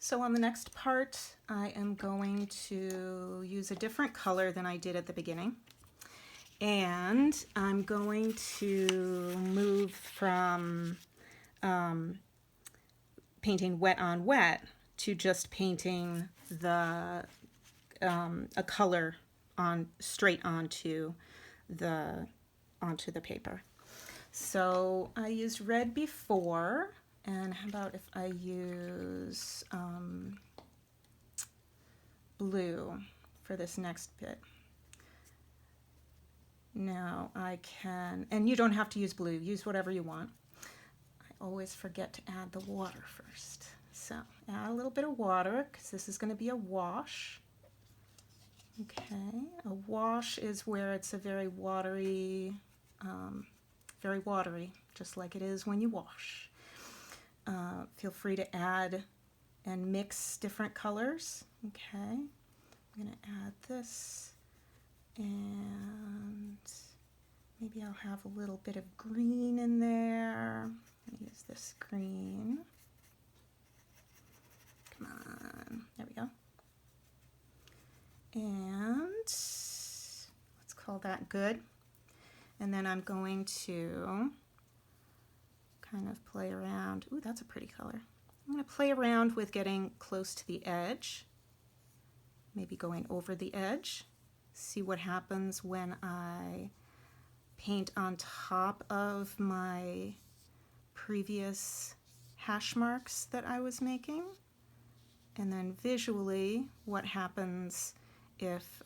So on the next part, I am going to use a different color than I did at the beginning. And I'm going to move from painting wet on wet to just painting a color straight onto the paper. So I used red before, and how about if I use blue for this next bit? Now I can, and you don't have to use blue, use whatever you want. I always forget to add the water first. So add a little bit of water because this is going to be a wash. Okay, a wash is where it's a very watery, just like it is when you wash. Feel free to add and mix different colors. Okay, I'm going to add this, and maybe I'll have a little bit of green in there. I'm going to use this green. Come on, there we go. And let's call that good. And then I'm going to kind of play around. Ooh, that's a pretty color. I'm going to play around with getting close to the edge, maybe going over the edge. See what happens when I paint on top of my previous hash marks that I was making. And then visually, what happens if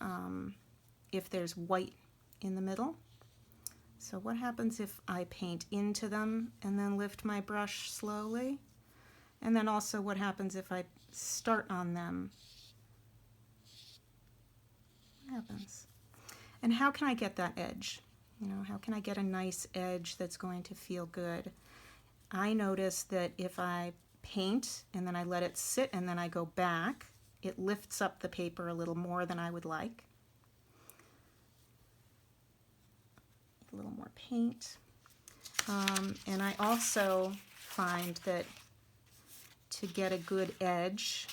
there's white in the middle. So what happens if I paint into them and then lift my brush slowly? And then also what happens if I start on them? What happens? And how can I get that edge? You know, how can I get a nice edge that's going to feel good? I notice that if I paint and then I let it sit and then I go back, it lifts up the paper a little more than I would like. A little more paint. And I also find that to get a good edge,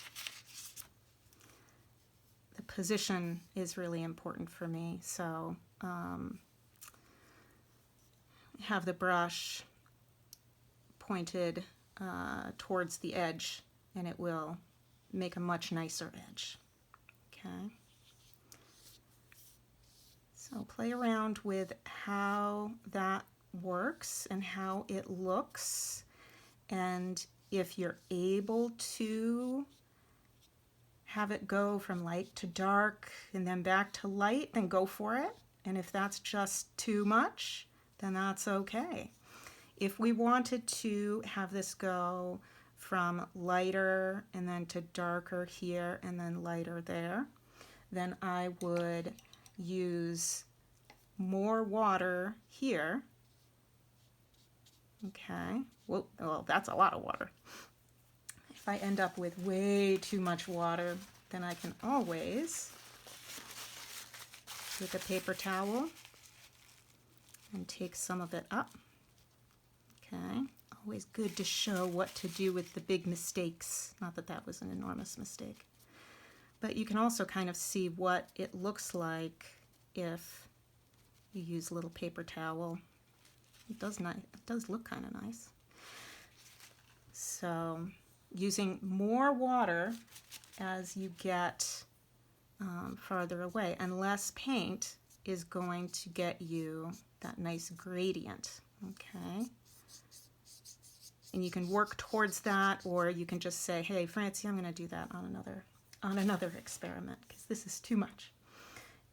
the position is really important for me. So have the brush pointed towards the edge, and it will make a much nicer edge. Okay. So play around with how that works and how it looks, and if you're able to have it go from light to dark and then back to light, then go for it. And if that's just too much, then that's okay. If we wanted to have this go from lighter and then to darker here and then lighter there, then I would use more water here. Okay, well, that's a lot of water. If I end up with way too much water, then I can always take a paper towel and take some of it up. Okay, always good to show what to do with the big mistakes. Not that that was an enormous mistake. But you can also kind of see what it looks like if you use a little paper towel. It does look kind of nice. So using more water as you get farther away, and less paint is going to get you that nice gradient. Okay. And you can work towards that, or you can just say, hey, Francie, I'm going to do that on another experiment because this is too much.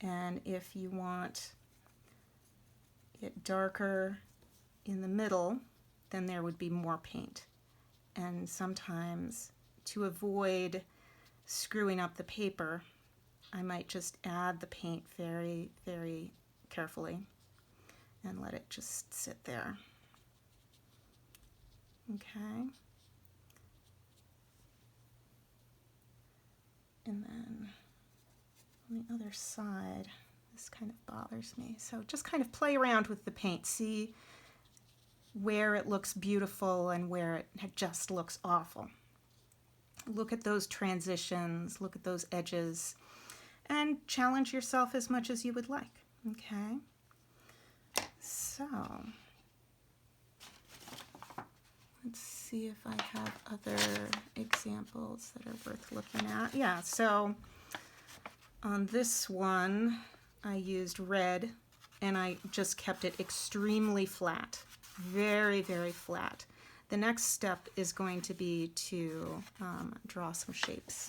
And if you want it darker in the middle, then there would be more paint. And sometimes, to avoid screwing up the paper, I might just add the paint very, very carefully and let it just sit there. Okay. And then on the other side, this kind of bothers me. So just kind of play around with the paint. See where it looks beautiful and where it just looks awful. Look at those transitions, look at those edges, and challenge yourself as much as you would like, okay? So, let's see if I have other examples that are worth looking at. Yeah, so on this one, I used red, and I just kept it extremely flat, very, very flat. The next step is going to be to draw some shapes.